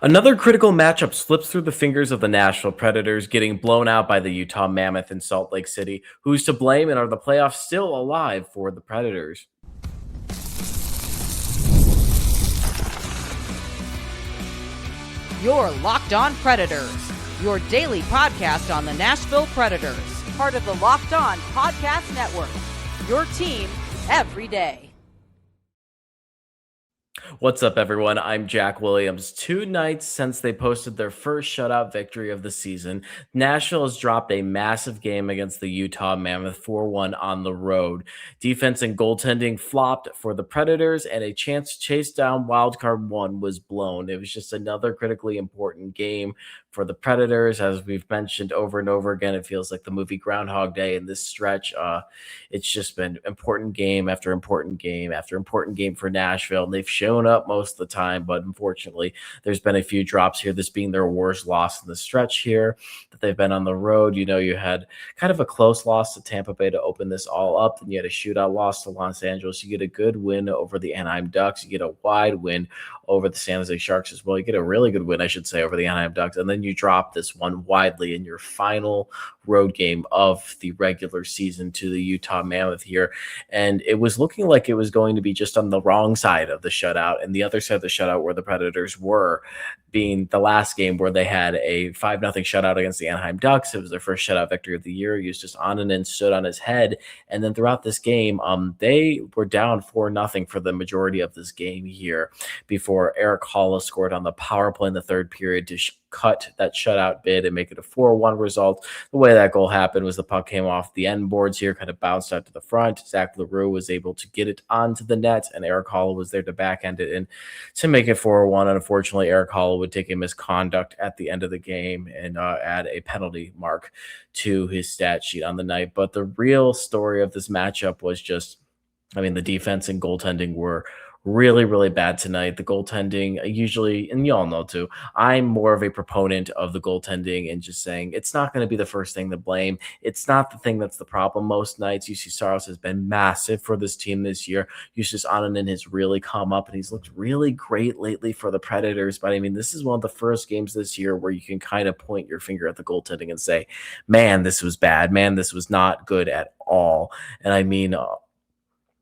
Another critical matchup slips through the fingers of the Nashville Predators, getting blown out by the Utah Mammoth in Salt Lake City. Who's to blame, and are the playoffs still alive for the Predators? You're Locked On Predators, your daily podcast on the Nashville Predators, part of the Locked On Podcast Network, your team every day. What's up, everyone? I'm Jack Williams. 2 nights since they posted their first shutout victory of the season, Nashville has dropped a massive game against the Utah Mammoth 4-1 on the road. Defense and goaltending flopped for the Predators, and a chance to chase down wildcard one was blown. It was just another critically important game for the Predators. As we've mentioned over and over again, it feels like the movie Groundhog Day in this stretch. It's just been important game after important game after important game for Nashville, and they've shown up most of the time, but unfortunately there's been a few drops here, this being their worst loss in the stretch here that they've been on the road. You had kind of a close loss to Tampa Bay to open this all up, then you had a shootout loss to Los Angeles. You get a good win over the Anaheim Ducks, you get a wide win over the San Jose Sharks as well, you get a really good win, I should say, over the Anaheim Ducks, and then you drop this one widely in your final road game of the regular season to the Utah Mammoth here. And it was looking like it was going to be just on the wrong side of the shutout, and the other side of the shutout where the Predators were, being the last game where they had a 5-0 shutout against the Anaheim Ducks. It was their first shutout victory of the year. Justus Annunen stood on his head, and then throughout this game, they were down 4-0 for the majority of this game here before Erik Haula scored on the power play in the third period to cut that shutout bid and make it a 4-1 result. The way that goal happened was the puck came off the end boards here, kind of bounced out to the front. Zach L'Heureux was able to get it onto the net, and Erik Haula was there to backhand it in to make it 4-1. Unfortunately, Erik Haula would take a misconduct at the end of the game and add a penalty mark to his stat sheet on the night. But the real story of this matchup was just, the defense and goaltending were really, really bad tonight. The goaltending usually, and you all know too, I'm more of a proponent of the goaltending and just saying it's not going to be the first thing to blame. It's not the thing that's the problem most nights. Juuse Saros has been massive for this team this year. Justus Annunen has really come up, and he's looked really great lately for the Predators. But this is one of the first games this year where you can kind of point your finger at the goaltending and say, man, this was bad. Man, this was not good at all. And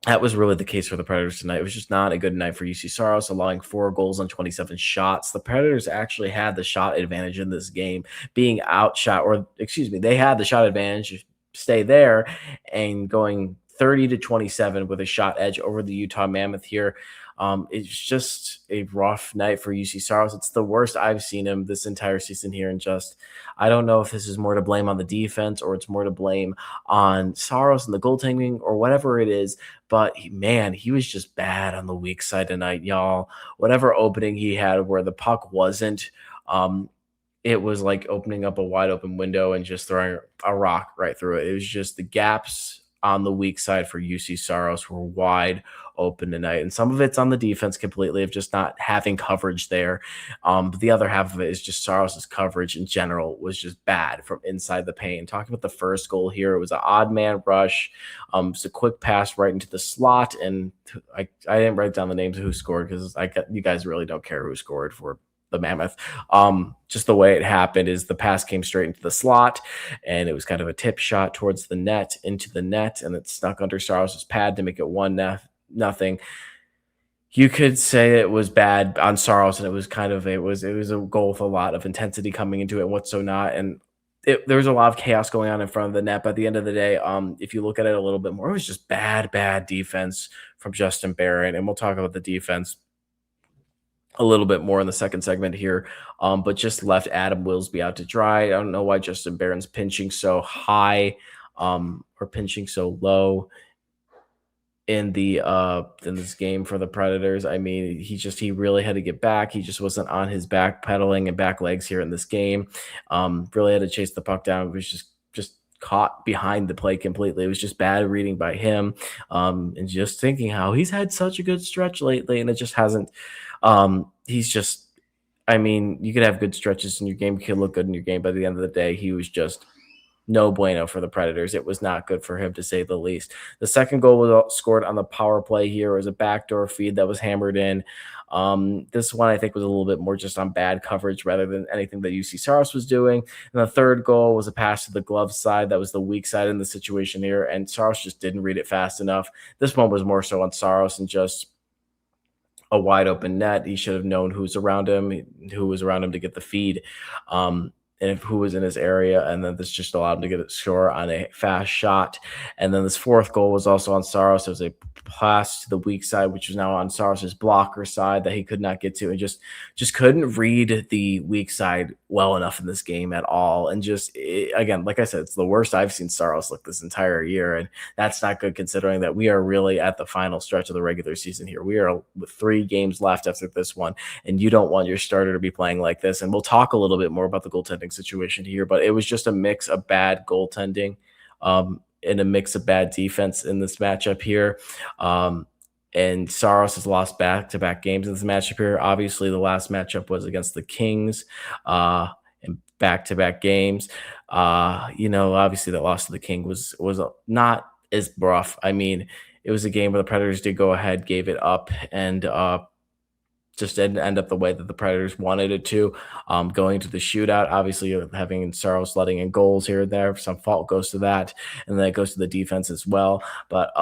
that was really the case for the Predators tonight. It was just not a good night for Juuse Saros, allowing 4 goals on 27 shots. The Predators actually had the shot advantage in this game, being outshot, they had the shot advantage, stay there, and going 30-27 with a shot edge over the Utah Mammoth here. It's just a rough night for Juuse Saros. It's the worst I've seen him this entire season here, and I don't know if this is more to blame on the defense or it's more to blame on Saros and the goaltending or whatever it is. But he was just bad on the weak side tonight, y'all. Whatever opening he had where the puck wasn't, it was like opening up a wide open window and just throwing a rock right through it. It was just the gaps on the weak side for Juuse Saros were wide open tonight, and some of it's on the defense completely of just not having coverage there. But the other half of it is just Saros's coverage in general was just bad from inside the paint. Talking about the first goal here, it was an odd man rush. It's a quick pass right into the slot, and I didn't write down the names of who scored because you guys really don't care who scored for the Mammoth. Just the way it happened is the pass came straight into the slot, and it was kind of a tip shot towards the net, into the net, and it snuck under Saros's pad to make it 1-0. You could say it was bad on Saros, and it was a goal with a lot of intensity coming into it and what's so not. And there was a lot of chaos going on in front of the net. But at the end of the day, if you look at it a little bit more, it was just bad defense from Justin Barron. And we'll talk about the defense a little bit more in the second segment here, but just left Adam Wilsby out to dry. I don't know why Justin Barron's pinching so high or pinching so low in this game for the Predators. He really had to get back. He just wasn't on his back pedaling and back legs here in this game. Really had to chase the puck down. It was just caught behind the play completely. It was just bad reading by him. And just thinking how he's had such a good stretch lately, and it just hasn't. You could have good stretches in your game, you could look good in your game, but at the end of the day, he was just no bueno for the Predators. It was not good for him, to say the least. The second goal was scored on the power play here. It was a backdoor feed that was hammered in. This one I think was a little bit more just on bad coverage rather than anything that Juuse Saros was doing. And the third goal was a pass to the glove side. That was the weak side in the situation here, and Saros just didn't read it fast enough. This one was more so on Saros and just a wide open net. He should have known who was around him to get the feed, and who was in his area. And then this just allowed him to get it score on a fast shot. And then this fourth goal was also on Saros. It was a pass to the weak side, which was now on Saros's blocker side that he could not get to, and just couldn't read the weak side well enough in this game at all. And again, like I said, it's the worst I've seen Saros look this entire year, and that's not good considering that we are really at the final stretch of the regular season here. We are with 3 games left after this one, and you don't want your starter to be playing like this. And we'll talk a little bit more about the goaltending situation here, but it was just a mix of bad goaltending and a mix of bad defense in this matchup here. And Saros has lost back-to-back games in this matchup here. Obviously, the last matchup was against the Kings in back-to-back games. Obviously that loss to the King was not as rough. I mean, it was a game where the Predators did go ahead, gave it up, and just didn't end up the way that the Predators wanted it to. Going to the shootout, obviously having Saros letting in goals here and there, some fault goes to that, and then it goes to the defense as well. But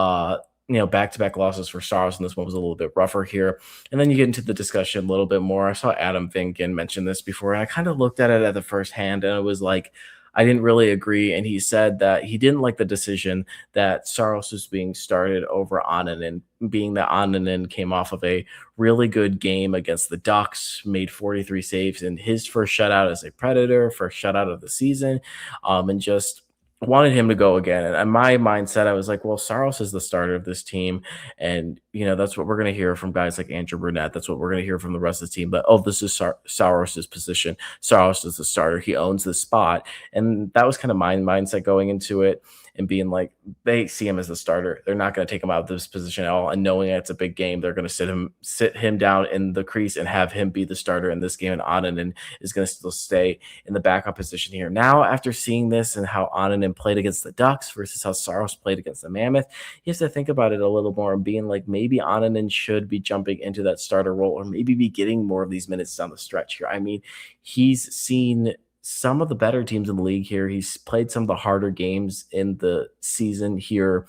back-to-back losses for Saros, and this one was a little bit rougher here. And then you get into the discussion a little bit more. I saw Adam Vinkin mention this before, and I kind of looked at it at the first hand, and it was like, I didn't really agree. And he said that he didn't like the decision that Saros was being started over Annunen, being that Annunen came off of a really good game against the Ducks, made 43 saves in his first shutout as a Predator, first shutout of the season, and just wanted him to go again. And in my mindset, I was like, well, Saros is the starter of this team. And, that's what we're going to hear from guys like Andrew Brunette. That's what we're going to hear from the rest of the team. But, this is Saros's position. Saros is the starter. He owns this spot. And that was kind of my mindset going into it, and being like, they see him as the starter. They're not going to take him out of this position at all. And knowing it's a big game, they're going to sit him down in the crease and have him be the starter in this game. And Annunen is going to still stay in the backup position here. Now, after seeing this and how Annunen played against the Ducks versus how Saros played against the Mammoth, you have to think about it a little more and being like, maybe Annunen should be jumping into that starter role, or maybe be getting more of these minutes down the stretch here. I mean, he's seen some of the better teams in the league here. He's played some of the harder games in the season here.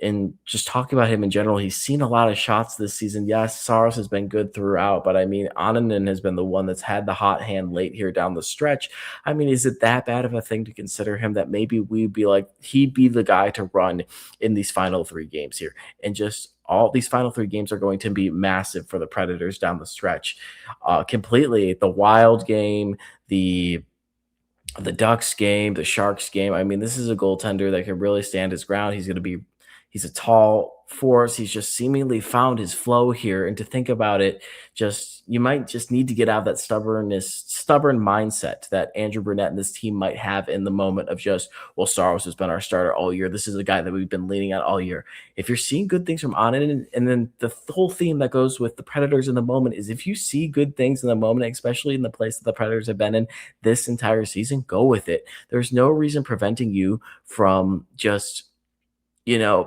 And just talking about him in general, he's seen a lot of shots this season. Yes, Saros has been good throughout, but I mean, Annunen has been the one that's had the hot hand late here down the stretch. I mean, is it that bad of a thing to consider him that maybe we'd be like, he'd be the guy to run in these final 3 games here? And just all these final 3 games are going to be massive for the Predators down the stretch. Completely. The Wild game, the Ducks game, the Sharks game. I mean, this is a goaltender that can really stand his ground. He's a tall force. He's just seemingly found his flow here. And to think about it, you might just need to get out of that stubborn mindset that Andrew Brunette and this team might have in the moment of just, well, Saros has been our starter all year. This is a guy that we've been leaning on all year. If you're seeing good things from Annunen, and then the whole theme that goes with the Predators in the moment is, if you see good things in the moment, especially in the place that the Predators have been in this entire season, go with it. There's no reason preventing you from just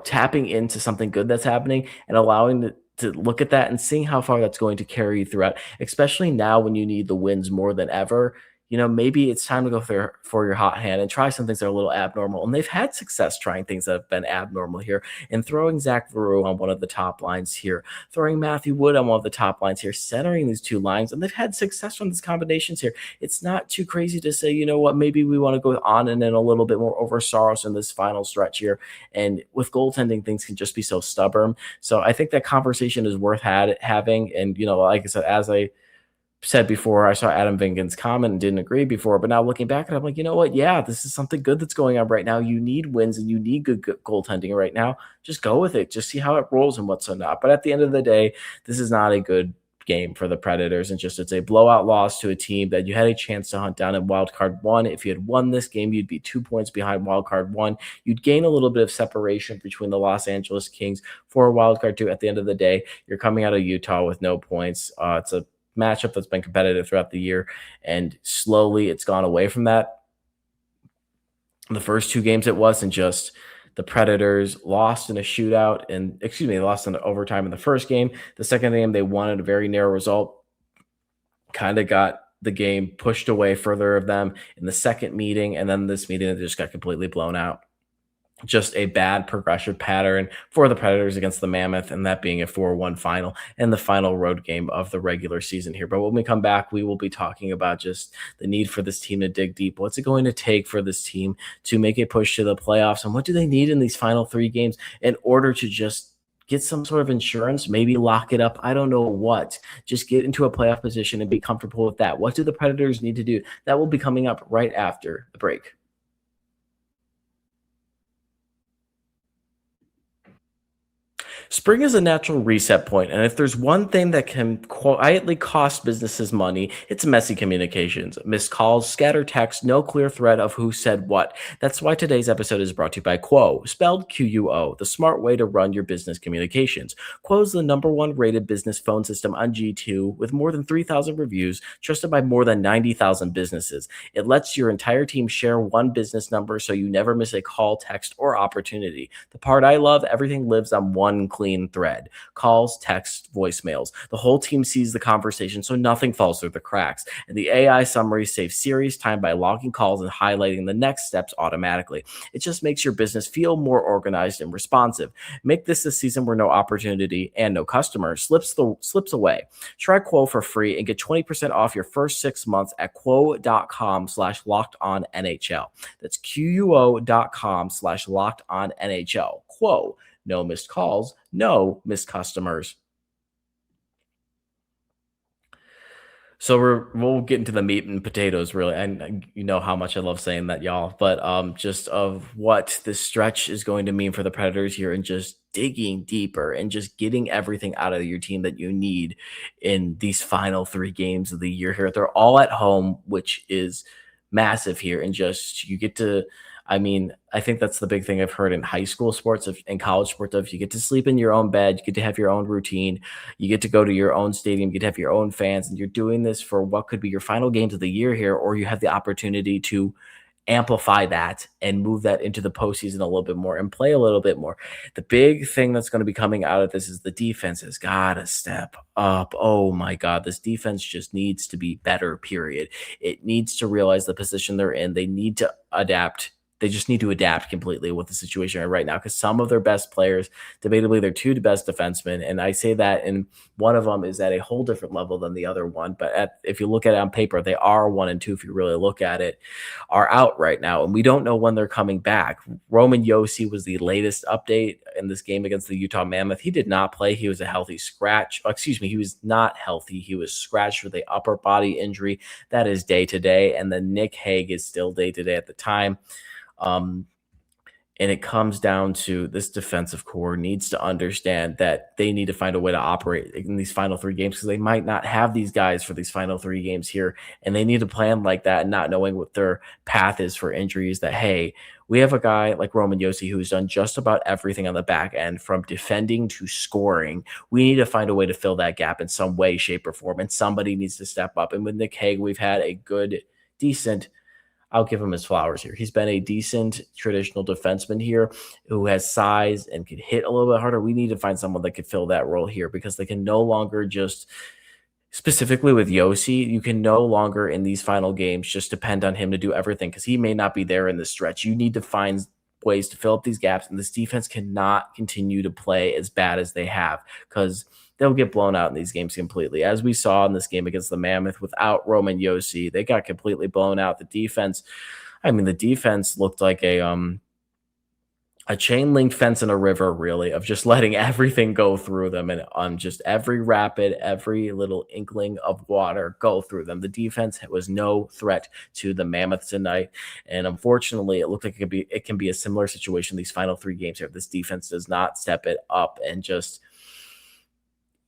tapping into something good that's happening and allowing to look at that and seeing how far that's going to carry you throughout, especially now when you need the wins more than ever. Maybe it's time to go for your hot hand and try some things that are a little abnormal. And they've had success trying things that have been abnormal here, and throwing Zach Veru on one of the top lines here, throwing Matthew Wood on one of the top lines here, centering these 2 lines. And they've had success from these combinations here. It's not too crazy to say, you know what, maybe we want to go on and then a little bit more over Saros in this final stretch here. And with goaltending, things can just be so stubborn. So I think that conversation is worth having. And, like I said, as I said before, I saw Adam Vinkin's comment and didn't agree before, but now looking back at it, I'm like, you know what? Yeah, this is something good that's going on right now. You need wins and you need good goaltending right now. Just go with it. Just see how it rolls and what's not. But at the end of the day, this is not a good game for the Predators, and it's a blowout loss to a team that you had a chance to hunt down in wildcard 1. If you had won this game, you'd be 2 points behind wildcard 1. You'd gain a little bit of separation between the Los Angeles Kings for wildcard 2. At the end of the day, you're coming out of Utah with no points. It's a matchup that's been competitive throughout the year, and slowly it's gone away from that. The first 2 games it wasn't, just The Predators lost in a shootout and they lost in overtime in the first game. The second game, they won at a very narrow result, kind of got the game pushed away further of them in the second meeting. And then this meeting, they just got completely blown out. Just a bad progression pattern for the Predators against the Mammoth, and that being a 4-1 final and the final road game of the regular season here. But when we come back, we will be talking about just the need for this team to dig deep. What's it going to take for this team to make a push to the playoffs, and what do they need in these final 3 games in order to just get some sort of insurance, maybe lock it up. I don't know what. Just get into a playoff position and be comfortable with that. What do the Predators need to do? That will be coming up right after the break. Spring is a natural reset point, and if there's one thing that can quietly cost businesses money, it's messy communications. Missed calls, scattered texts, no clear thread of who said what. That's why today's episode is brought to you by Quo, spelled Quo, the smart way to run your business communications. Quo is the #1 rated business phone system on G2 with more than 3,000 reviews, trusted by more than 90,000 businesses. It lets your entire team share one business number so you never miss a call, text, or opportunity. The part I love, everything lives on one clean thread. Calls, texts, voicemails. The whole team sees the conversation so nothing falls through the cracks. And the AI summary saves serious time by logging calls and highlighting the next steps automatically. It just makes your business feel more organized and responsive. Make this a season where no opportunity and no customer slips away. Try Quo for free and get 20% off your first 6 months at quo.com/lockedonnhl. That's quo.com/lockedonnhl. Quo. No missed calls, no missed customers. So we'll get into the meat and potatoes, really. And you know how much I love saying that, y'all. But just of what this stretch is going to mean for the Predators here, and just digging deeper and just getting everything out of your team that you need in these final 3 games of the year here. They're all at home, which is massive here, and just you get to. I mean, I think that's the big thing I've heard in high school sports and college sports of you get to sleep in your own bed, you get to have your own routine, you get to go to your own stadium, you get to have your own fans, and you're doing this for what could be your final games of the year here, or you have the opportunity to amplify that and move that into the postseason a little bit more and play a little bit more. The big thing that's going to be coming out of this is the defense has got to step up. Oh my God, this defense just needs to be better, period. It needs to realize the position they're in. They need to adapt. They just need to adapt completely with the situation right now, because some of their best players, debatably their 2 best defensemen, and I say that, and one of them is at a whole different level than the other one, but if you look at it on paper, they are 1 and 2 if you really look at it, are out right now, and we don't know when they're coming back. Roman Josi was the latest update in this game against the Utah Mammoth. He did not play. He was a healthy scratch. He was not healthy. He was scratched with an upper body injury. That is day-to-day, and then Nick Hague is still day-to-day at the time. And it comes down to this defensive core needs to understand that they need to find a way to operate in these final 3 games, because they might not have these guys for these final 3 games here. And they need to plan like that, and not knowing what their path is for injuries, that, hey, we have a guy like Roman Josi who's done just about everything on the back end from defending to scoring. We need to find a way to fill that gap in some way, shape, or form. And somebody needs to step up. And with Nick Hague, we've had a good, decent, I'll give him his flowers here. He's been a decent traditional defenseman here who has size and can hit a little bit harder. We need to find someone that could fill that role here, because they can no longer just, specifically with Josi, you can no longer in these final games just depend on him to do everything, because he may not be there in the stretch. You need to find ways to fill up these gaps, and this defense cannot continue to play as bad as they have, because they'll get blown out in these games completely. As we saw in this game against the Mammoth without Roman Josi, they got completely blown out. The defense looked like a chain link fence in a river, really, of just letting everything go through them, and on just every rapid, every little inkling of water go through them. The defense was no threat to the Mammoth tonight, and unfortunately, it looked like it can be a similar situation these final 3 games here. If this defense does not step it up and just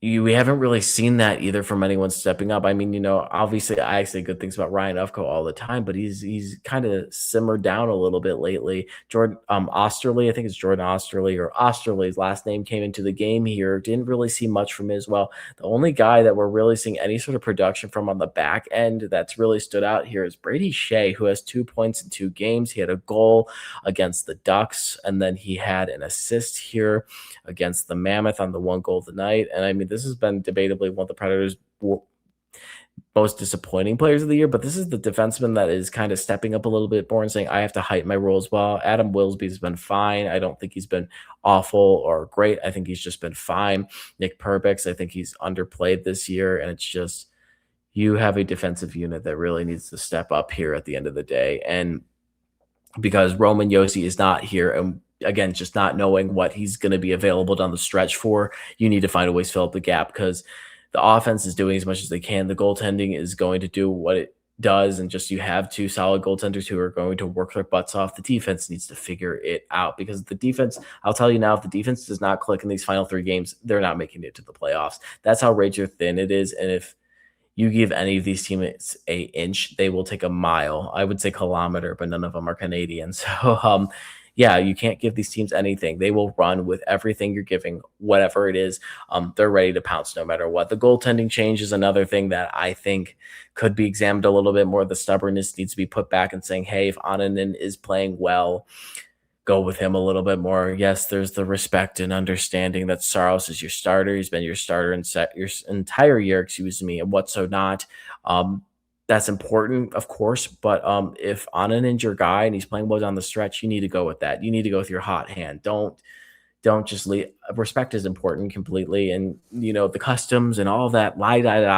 we haven't really seen that either from anyone stepping up. I mean, obviously I say good things about Ryan Ufko all the time, but he's kind of simmered down a little bit lately. Jordan Osterley, I think it's Jordan Osterley or Osterley's last name, came into the game here. Didn't really see much from him as well. The only guy that we're really seeing any sort of production from on the back end that's really stood out here is Brady Shea, who has 2 points in 2 games. He had a goal against the Ducks, and then he had an assist here against the Mammoth on the 1 goal of the night. And I mean, this has been debatably one of the Predators' most disappointing players of the year, but this is the defenseman that is kind of stepping up a little bit more and saying, I have to heighten my role as well. Adam Wilsby's been fine. I don't think he's been awful or great. I think he's just been fine. Nick Perbix, I think he's underplayed this year, and it's just, you have a defensive unit that really needs to step up here at the end of the day. And because Roman Josi is not here, and again, just not knowing what he's going to be available down the stretch for, you need to find a way to fill up the gap, because the offense is doing as much as they can. The goaltending is going to do what it does, and just you have 2 solid goaltenders who are going to work their butts off. The defense needs to figure it out, because the defense, I'll tell you now, if the defense does not click in these final 3 games, they're not making it to the playoffs. That's how razor thin it is, and if you give any of these teammates a inch, they will take a mile. I would say kilometer, but none of them are Canadian. So, yeah, you can't give these teams anything. They will run with everything you're giving, whatever it is. They're ready to pounce no matter what. The goaltending change is another thing that I think could be examined a little bit more. The stubbornness needs to be put back and saying, hey, if Annunen is playing well, go with him a little bit more. Yes, there's the respect and understanding that Saros is your starter. He's been your starter in your entire year, and what so not. That's important, of course, but if Annunen's your guy and he's playing well down the stretch, you need to go with that. You need to go with your hot hand. Don't just leave. Respect is important completely, and the customs and all that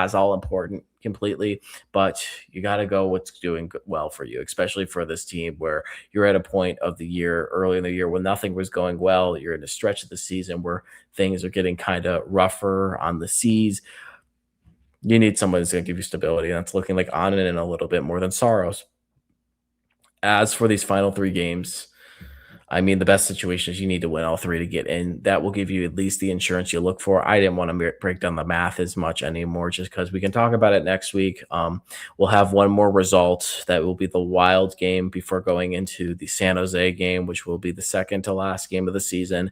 is all important completely, but you got to go what's doing well for you, especially for this team where you're at a point of the year, early in the year, when nothing was going well. You're in a stretch of the season where things are getting kind of rougher on the seas. You need someone who's going to give you stability, and that's looking like Annunen a little bit more than Saros. As for these final 3 games, I mean, the best situation is you need to win all 3 to get in. That will give you at least the insurance you look for. I didn't want to break down the math as much anymore, just because we can talk about it next week. We'll have one more result that will be the Wild game before going into the San Jose game, which will be the second to last game of the season,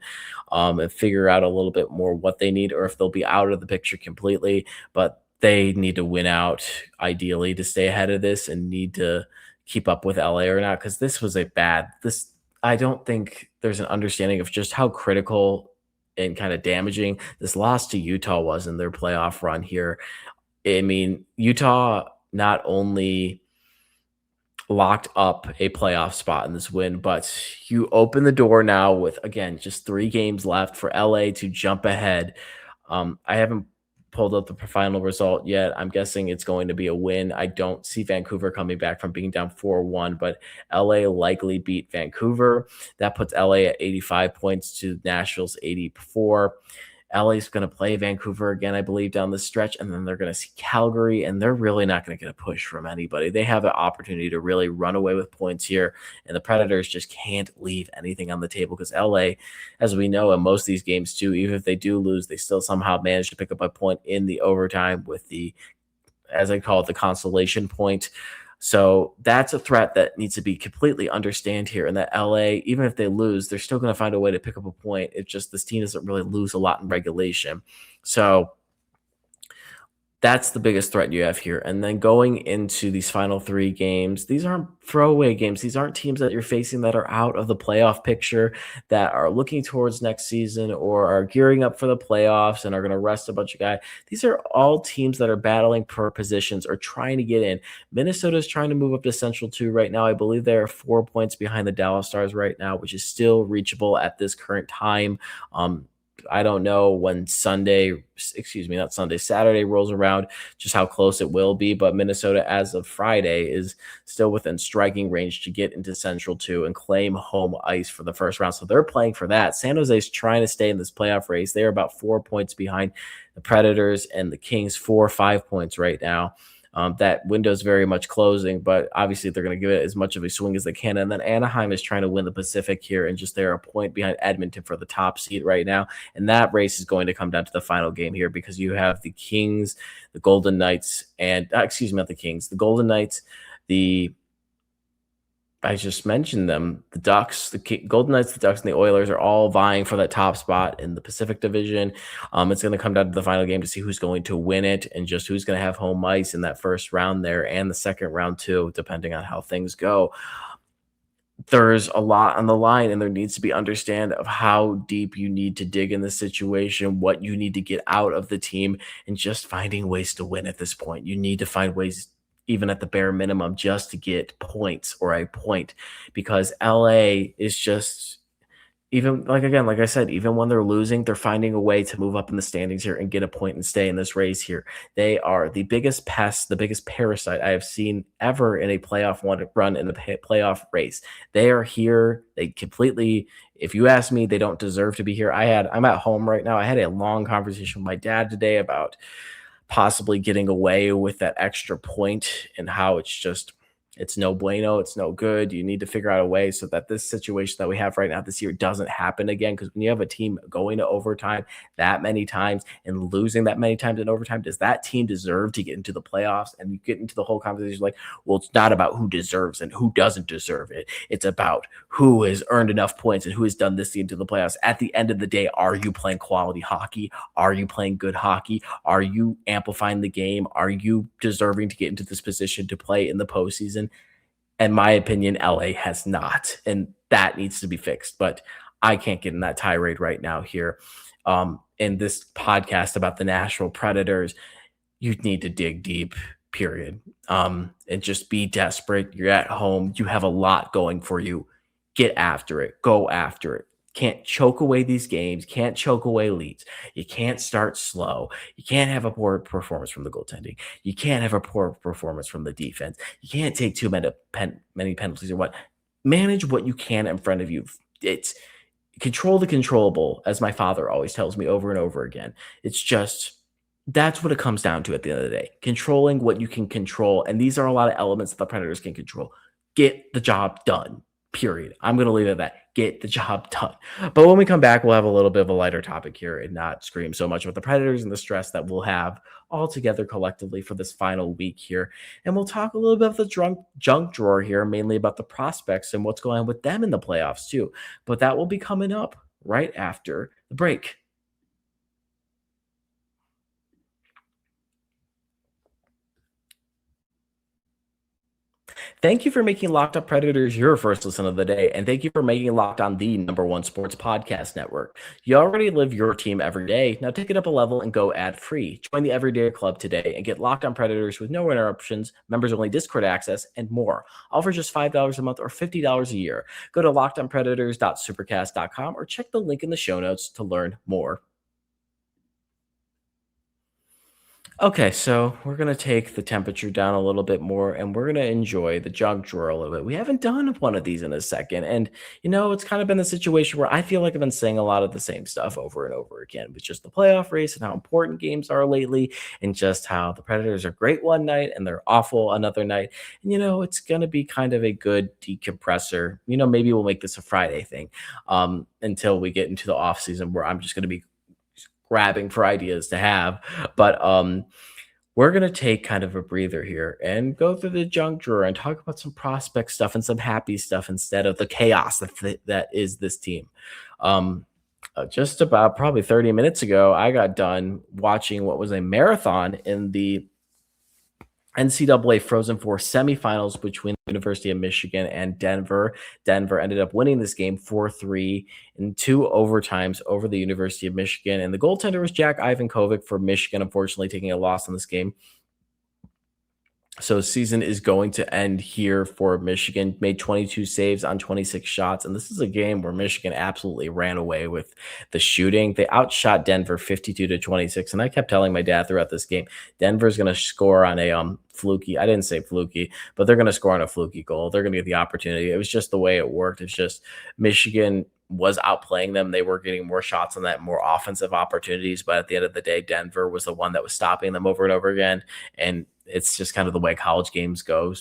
and figure out a little bit more what they need, or if they'll be out of the picture completely. But they need to win out ideally to stay ahead of this, and need to keep up with LA or not, because this was I don't think there's an understanding of just how critical and kind of damaging this loss to Utah was in their playoff run here. I mean, Utah not only locked up a playoff spot in this win, but you open the door now with, again, just 3 games left for LA to jump ahead. I haven't pulled up the final result yet. I'm guessing it's going to be a win. I don't see Vancouver coming back from being down 4-1, but LA likely beat Vancouver. That puts LA at 85 points to Nashville's 84. LA's going to play Vancouver again, I believe, down the stretch, and then they're going to see Calgary, and they're really not going to get a push from anybody. They have an opportunity to really run away with points here, and the Predators just can't leave anything on the table, because LA, as we know in most of these games too, even if they do lose, they still somehow manage to pick up a point in the overtime with the, as I call it, the consolation point. So that's a threat that needs to be completely understand here, and that LA, even if they lose, they're still going to find a way to pick up a point. It's just this team doesn't really lose a lot in regulation. So that's the biggest threat you have here. And then going into these final 3 games, these aren't throwaway games. These aren't teams that you're facing that are out of the playoff picture, that are looking towards next season or are gearing up for the playoffs and are going to rest a bunch of guys. These are all teams that are battling for positions or trying to get in. Minnesota is trying to move up to Central 2 right now. I believe they are 4 points behind the Dallas Stars right now, which is still reachable at this current time. I don't know when Saturday rolls around, just how close it will be. But Minnesota, as of Friday, is still within striking range to get into Central 2 and claim home ice for the first round. So they're playing for that. San Jose is trying to stay in this playoff race. They're about 4 points behind the Predators and the Kings, 4 or 5 points right now. That window is very much closing, but obviously they're going to give it as much of a swing as they can. And then Anaheim is trying to win the Pacific here, and just they're a point behind Edmonton for the top seed right now. And that race is going to come down to the final game here, because you have the Kings, the Golden Knights, and excuse me, not the Kings, the Golden Knights, I just mentioned them. The Ducks, the Golden Knights, the Ducks, and the Oilers are all vying for that top spot in the Pacific Division. It's going to come down to the final game to see who's going to win it, and just who's going to have home ice in that first round there, and the second round too, depending on how things go. There's a lot on the line, and there needs to be understanding of how deep you need to dig in this situation, what you need to get out of the team, and just finding ways to win at this point. You need to find ways, even at the bare minimum, just to get points or a point, because LA is just, even like, again, like I said, even when they're losing, they're finding a way to move up in the standings here and get a point and stay in this race here. They are the biggest pest, the biggest parasite I have seen ever in a playoff run in the playoff race. They are here. They completely, if you ask me, they don't deserve to be here. I'm at home right now. I had a long conversation with my dad today about possibly getting away with that extra point, and how it's no bueno, it's no good. You need to figure out a way so that this situation that we have right now this year doesn't happen again. Because when you have a team going to overtime that many times and losing that many times in overtime, does that team deserve to get into the playoffs? And you get into the whole conversation like, well, it's not about who deserves and who doesn't deserve it. It's about who has earned enough points and who has done this into the playoffs. At the end of the day, are you playing quality hockey? Are you playing good hockey? Are you amplifying the game? Are you deserving to get into this position to play in the postseason? In my opinion, LA has not, and that needs to be fixed. But I can't get in that tirade right now here. In this podcast about the Nashville Predators, you need to dig deep, period. And just be desperate. You're at home. You have a lot going for you. Get after it. Go after it. Can't choke away these games. Can't choke away leads. You can't start slow. You can't have a poor performance from the goaltending. You can't have a poor performance from the defense. You can't take too many penalties or what. Manage what you can in front of you. It's control the controllable, as my father always tells me over and over again. It's just, that's what it comes down to at the end of the day. Controlling what you can control. And these are a lot of elements that the Predators can control. Get the job done. Period. I'm going to leave it at that. Get the job done. But when we come back, we'll have a little bit of a lighter topic here and not scream so much about the Predators and the stress that we'll have all together collectively for this final week here. And we'll talk a little bit of the junk drawer here, mainly about the prospects and what's going on with them in the playoffs too. But that will be coming up right after the break. Thank you for making Locked Up Predators your first listen of the day, and thank you for making Locked On the #1 sports podcast network. You already live your team every day. Now take it up a level and go ad-free. Join the Everyday Club today and get Locked On Predators with no interruptions, members-only Discord access, and more. All for just $5 a month or $50 a year. Go to lockedonpredators.supercast.com or check the link in the show notes to learn more. Okay, so we're going to take the temperature down a little bit more, and we're going to enjoy the junk drawer a little bit. We haven't done one of these in a second. And, it's kind of been the situation where I feel like I've been saying a lot of the same stuff over and over again with just the playoff race and how important games are lately, and just how the Predators are great one night and they're awful another night. And, it's going to be kind of a good decompressor. Maybe we'll make this a Friday thing until we get into the off season, where I'm just going to be grabbing for ideas to have. But we're going to take kind of a breather here and go through the junk drawer and talk about some prospect stuff and some happy stuff instead of the chaos that is this team. Just about probably 30 minutes ago, I got done watching what was a marathon in the NCAA Frozen Four semifinals between the University of Michigan and Denver. Denver ended up winning this game 4-3 in 2 overtimes over the University of Michigan. And the goaltender was Jack Ivankovic for Michigan, unfortunately taking a loss in this game. So season is going to end here for Michigan. Made 22 saves on 26 shots. And this is a game where Michigan absolutely ran away with the shooting. They outshot Denver 52-26. And I kept telling my dad throughout this game, Denver's going to score on a fluky. I didn't say fluky, but they're going to score on a fluky goal. They're going to get the opportunity. It was just the way it worked. It's just Michigan was outplaying them. They were getting more shots on that, more offensive opportunities. But at the end of the day, Denver was the one that was stopping them over and over again. And it's just kind of the way college games go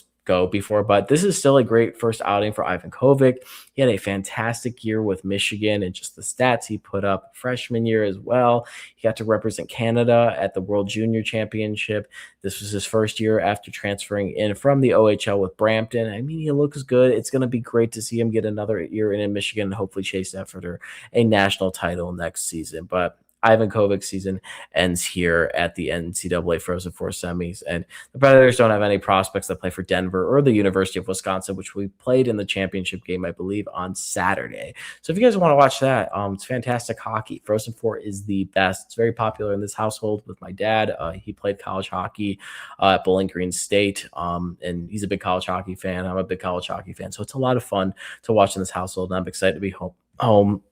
before. But this is still a great first outing for Ivan Kovic. He had a fantastic year with Michigan, and just the stats he put up freshman year as well. He got to represent Canada at the World Junior Championship. This was his first year after transferring in from the OHL with Brampton. I mean, he looks good. It's going to be great to see him get another year in Michigan and hopefully chase after a national title next season. But Ivan Kovic's season ends here at the NCAA Frozen Four semis, and the Predators don't have any prospects that play for Denver or the University of Wisconsin, which we played in the championship game, I believe, on Saturday. So if you guys want to watch that, it's fantastic hockey. Frozen Four is the best. It's very popular in this household with my dad. He played college hockey at Bowling Green State, and he's a big college hockey fan. I'm a big college hockey fan, so it's a lot of fun to watch in this household, and I'm excited to be home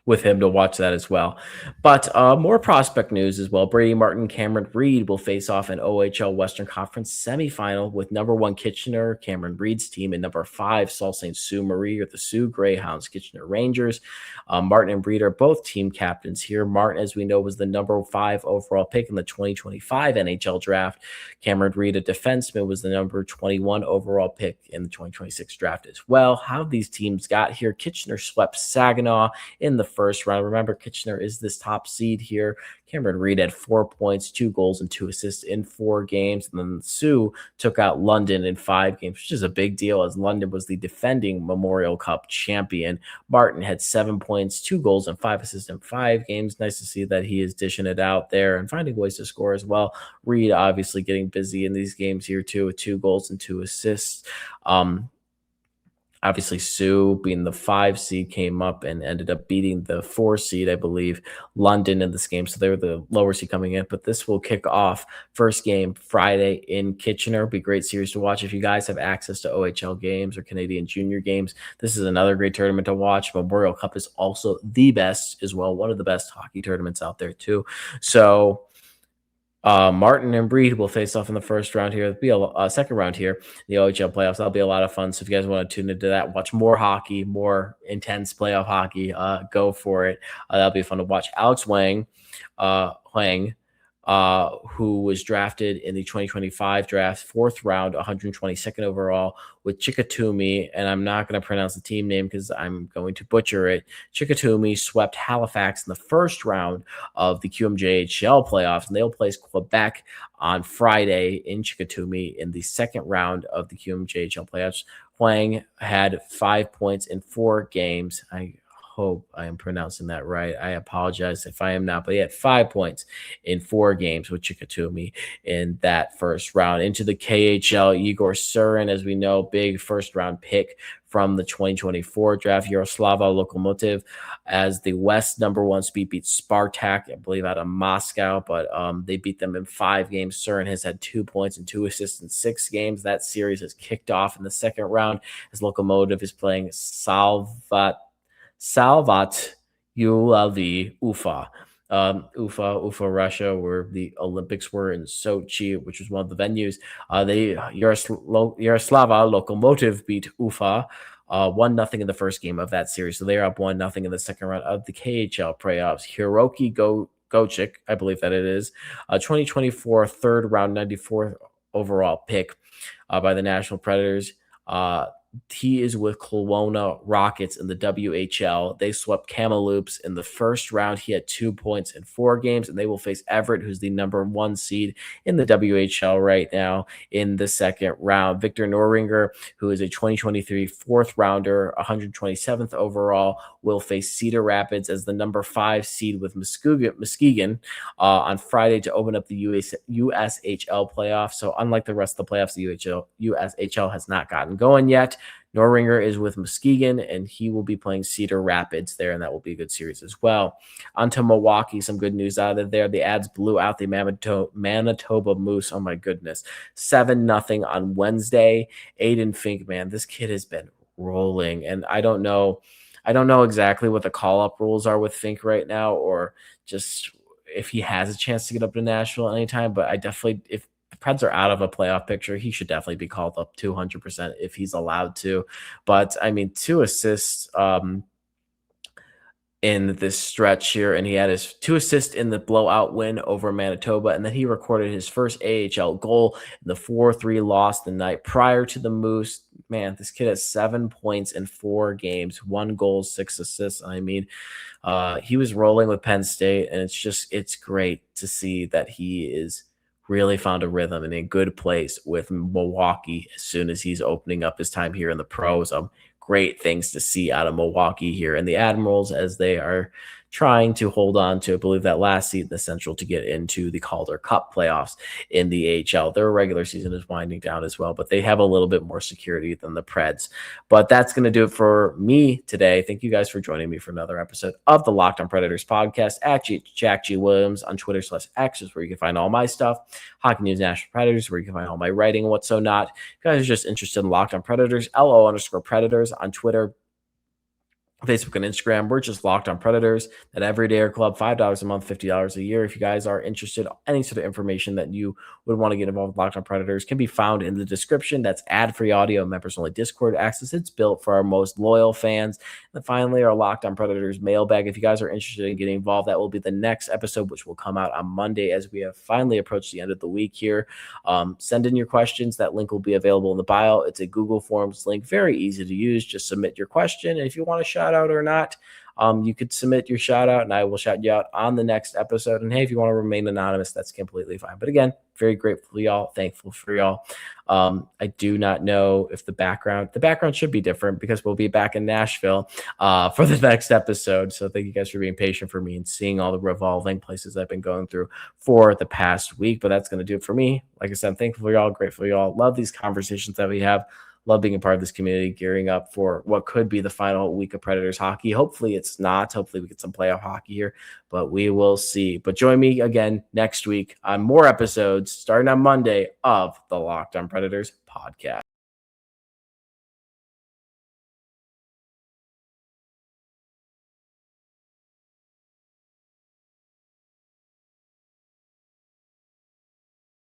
with him to watch that as well. But more prospect news as well. Brady Martin, Cameron Reed will face off an OHL Western Conference semifinal with number 1 Kitchener, Cameron Reed's team, and number 5 Sault Ste. Sue Marie, or the Sioux Greyhounds, Kitchener Rangers. Martin and Reed are both team captains here. Martin, as we know, was the number 5 overall pick in the 2025 NHL draft. Cameron Reed, a defenseman, was the number 21 overall pick in the 2026 draft as well. How these teams got here: Kitchener swept Saginaw in the first round. Remember, Kitchener is this top seed here. Cameron Reed had 4 points, 2 goals, and 2 assists in 4 games. And then Sioux took out London in 5 games, which is a big deal as London was the defending Memorial Cup champion. Martin had 7 points, 2 goals, and 5 assists in 5 games. Nice to see that he is dishing it out there and finding ways to score as well. Reed obviously getting busy in these games here too, with 2 goals and 2 assists. Obviously, Sioux, being the 5 seed, came up and ended up beating the 4 seed, I believe, London in this game. So they were the lower seed coming in. But this will kick off first game Friday in Kitchener. Be a great series to watch. If you guys have access to OHL games or Canadian junior games, this is another great tournament to watch. Memorial Cup is also the best as well, one of the best hockey tournaments out there too. So Martin and Reed will face off in the first round here. There'll be a second round here, the OHL playoffs. That'll be a lot of fun. So if you guys want to tune into that, watch more hockey, more intense playoff hockey, go for it. That'll be fun to watch. Alex Wang, who was drafted in the 2025 draft, 4th round, 122nd overall with Chickatumi, and I'm not going to pronounce the team name because I'm going to butcher it. Chickatumi swept Halifax in the first round of the QMJHL playoffs, and they'll place Quebec on Friday in Chickatumi in the second round of the QMJHL playoffs. Huang had 5 points in 4 games. I hope I am pronouncing that right. I apologize if I am not, but he had 5 points in 4 games with Chickatumi in that first round. Into the KHL, Igor Surin, as we know, big first round pick from the 2024 draft. Yaroslava Lokomotiv as the West number 1 speed beat Spartak, I believe, out of Moscow, but they beat them in 5 games. Surin has had 2 points and 2 assists in 6 games. That series has kicked off in the second round as Lokomotiv is playing Salvat Ulavi Ufa. Ufa, Russia, where the Olympics were in Sochi, which was one of the venues. Yaroslava Lokomotiv beat Ufa 1-0 in the first game of that series. So they're up 1-0 in the second round of the KHL playoffs. Hiroki Gochik, I believe that it is, 2024 third round, 94th overall pick by the Nashville Predators. He is with Kelowna Rockets in the WHL. They swept Kamloops in the first round. He had 2 points in 4 games, and they will face Everett, who's the number 1 seed in the WHL right now, in the second round. Victor Norringer, who is a 2023 4th rounder, 127th overall, will face Cedar Rapids as the number 5 seed with Muskegon on Friday to open up the USHL playoffs. So unlike the rest of the playoffs, the USHL has not gotten going yet. Norringer is with Muskegon, and he will be playing Cedar Rapids there, and that will be a good series as well. On to Milwaukee, some good news out of there. The Ads blew out the Manitoba Moose. Oh, my goodness. 7-0 on Wednesday. Aiden Fink, man, this kid has been rolling, and I don't know exactly what the call-up rules are with Fink right now, or just if he has a chance to get up to Nashville anytime, but I definitely, the Preds are out of a playoff picture, he should definitely be called up 200% if he's allowed to. But I mean, 2 assists in this stretch here, and he had his 2 assists in the blowout win over Manitoba, and then he recorded his first AHL goal in the 4-3 loss the night prior to the Moose. Man, this kid has 7 points in 4 games, 1 goal, 6 assists. I mean, he was rolling with Penn State, and it's great to see that he is really found a rhythm and in a good place with Milwaukee as soon as he's opening up his time here in the pros. Great things to see out of Milwaukee here and the Admirals as they are trying to hold on to, I believe, that last seat in the Central to get into the Calder Cup playoffs in the AHL. Their regular season is winding down as well, but they have a little bit more security than the Preds. But that's going to do it for me today. Thank you guys for joining me for another episode of the Locked On Predators podcast. At Jack G. Williams on Twitter/X is where you can find all my stuff. Hockey News Nashville Predators, where you can find all my writing and what's so not. If you guys are just interested in Locked On Predators, LO_Predators on Twitter, Facebook, and Instagram. We're just Locked On Predators, that everyday club, $5 a month, $50 a year. If you guys are interested, any sort of information that you would want to get involved with Locked On Predators can be found in the description. That's ad-free audio, members-only Discord access. It's built for our most loyal fans. And finally, our Locked On Predators mailbag. If you guys are interested in getting involved, that will be the next episode, which will come out on Monday as we have finally approached the end of the week here. Send in your questions. That link will be available in the bio. It's a Google Forms link, very easy to use. Just submit your question. And if you want a shout out or not, you could submit your shout out and I will shout you out on the next episode. And hey, if you want to remain anonymous, that's completely fine. But again, very grateful for y'all, thankful for y'all. I do not know if the background should be different because we'll be back in Nashville for the next episode. So thank you guys for being patient for me and seeing all the revolving places I've been going through for the past week. But that's going to do it for me. Like I said, I'm thankful for y'all, grateful for y'all. Love these conversations that we have. Love being a part of this community, gearing up for what could be the final week of Predators hockey. Hopefully it's not. Hopefully we get some playoff hockey here, but we will see. But join me again next week on more episodes starting on Monday of the Locked On Predators podcast.